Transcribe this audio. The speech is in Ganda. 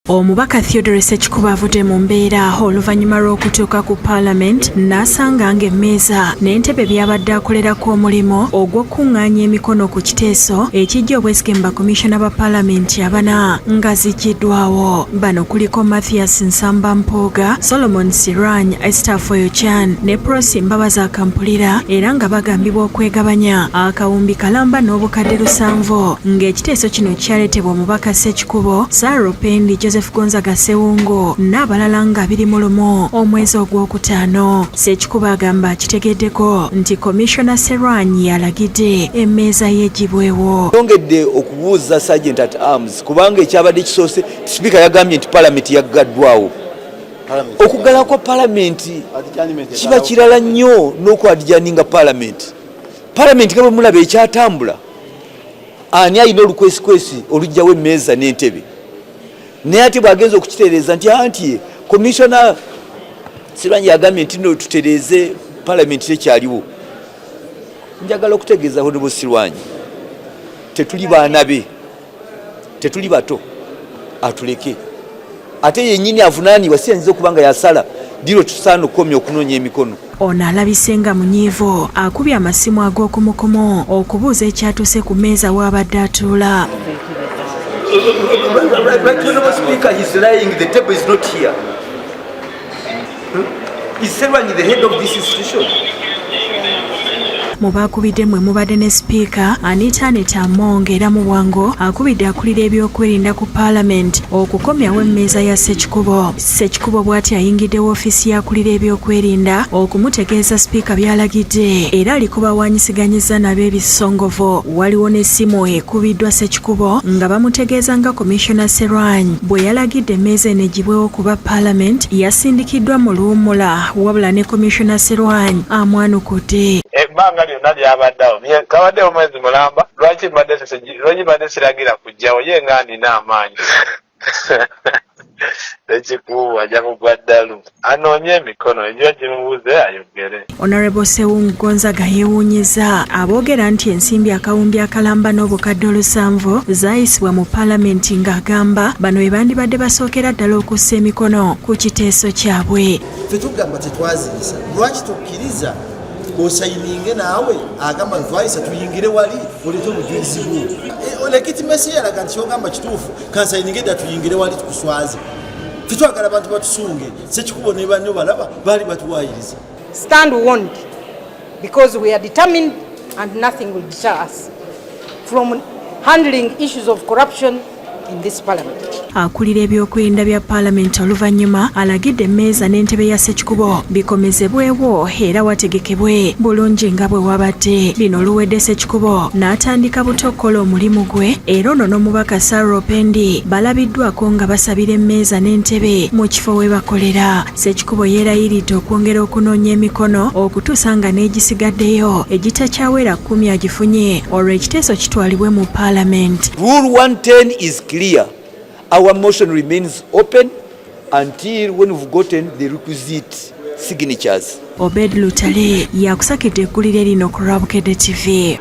Omubaka Theodore Ssekikubo avudde mu mbeera oluvannyuma lw'okutuuka ku Parliament n'asanga ng'emmeeza n'entebe byabadde akolerako omulimu ogw'okkuŋŋaanya emikono ku kiteeso ekijja obwesigamba Commissioner ba Parliament abana nga ziggyiddwawo. Bano kuliko Mathias Nsamba Mpooga, Solomon Sirany, Esther Foyochan ne Prosi Mbabazi Kampulira era nga bagambibwa okwegabanya akawumbi kalamba n'obukadde 7 ng'ekiteeso kino kyaleetebwa omubaka Ssekikubo, Sarah Pendi, Joseph Gonzaga Sewungo n'abalala nga 21 omwezi ogwokutaano. Ssekikubo agamba kitegeddeko nti Commissioner Serwanyi yalagidde emmeeza yeggibwewo. Yongedde okubuuza Sergeant at Arms kubanga ekyabadde kisoose Speaker yagambye nti Parliament yaggaddwawo. Okuggala kwa Parliament kiba kirala nnyo n'okwadjaninga Parliament. Parliament nga bwe mulaba ekyatambula ani alina olukwesikwesi olugjawo emmeeza n'entebe. Naye ate bw'agenza okukitereeza nti Commissioner Sirwanyi yagambye nti no tutereeze Parliament tekyaliwo. Njagala okutegeeza Honorable Sirwanyi tetuli baana be, tetuli bato, atuleke. Ate yennyini avunaanibwa si ayinza okuba nga yasala diro tusaana okukomya okunoonya emikono. Ono alabise nga munyiivu akubye amasimu ag'okumukumu okubuuza ekyatuuse ku mmeeza w'abadde atuula. Right, Honorable Speaker, he's lying. The table is not here. Is Serwanyi the head of this institution? Mubakubidde mwe mubadde ne Speaker Anita Among era mu bwangu akubidde akulira ebyokwerinda ku Parliament okukomyawo emmeeza ya Ssekikubo. Ssekikubo bw'ati ayingidde woofiisi yakulira ebyokwerinda okumutegeeza Speaker byalagidde era alikubawaanyisiganyiza nabo ebisongovu. Waliwo n'essimu ekubiddwa Ssekikubo nga bamutegeeza nga Commissioner Serwanyi bwe yalagidde emmeeza eneggibwewo kuba Parliament yasindikiddwa mu luwummula wabula ne Commissioner Serwanyi amwanukudde. Ebbanga lyonna lyabaddewo kabaddewo mwezi mulamba lwaki mbadde siragira kujjawo ye nga nina amaanyi Ssekikubo ajja kugwa ddalu anoonye emikono egyo gimubuuze ayogere. Honorable Sewungo Gonzaga yeewuunyiza aboogera nti ensimbi akawumbi akalamba n'obukadde 7 zaayisibwa mu Parliament ng'agamba bano be bandibadde basookera ddala okussa emikono ku kiteeso kyabwe. Ffe tugamba tetwaziyisa lwaki tukkiriza osayininge naawe agamba ntwayisa tuyingire wali olete obujulizi bwo legitimesi yalaga nti ogamba kituufu kansayininge dda tuyingire wali tukuswaze. Tetwagala abantu batusunge. Ssekikubo ne banne balaba baali batuwaayiriza. Stand warned because we are determined and nothing will deter us from handling issues of corruption in this Parliament. Akulira ebyokwerinda bya Parliament oluvannyuma alagidde emmeeza n'entebe ya Ssekikubo bikomezebwewo era wategekebwe bulungi nga bwe wabadde. Bino luwedde Ssekikubo n'atandika buto okukola omulimu gwe era ono n'omubaka Sarah Pendi balabiddwako nga basabira emmeeza n'entebe mu kifo we bakolera. Ssekikubo yeerayiridde okwongera okunoonya emikono okutuusa nga n'egisigaddeyo egitakyawera 10 agifunye olwo ekiteeso kitwalibwe mu Parliament. Rule 110 is clear. Our motion remains open until when we've gotten the requisite signatures. Obed Lutale yakusakidde eggulire lino ku Rabukedde TV.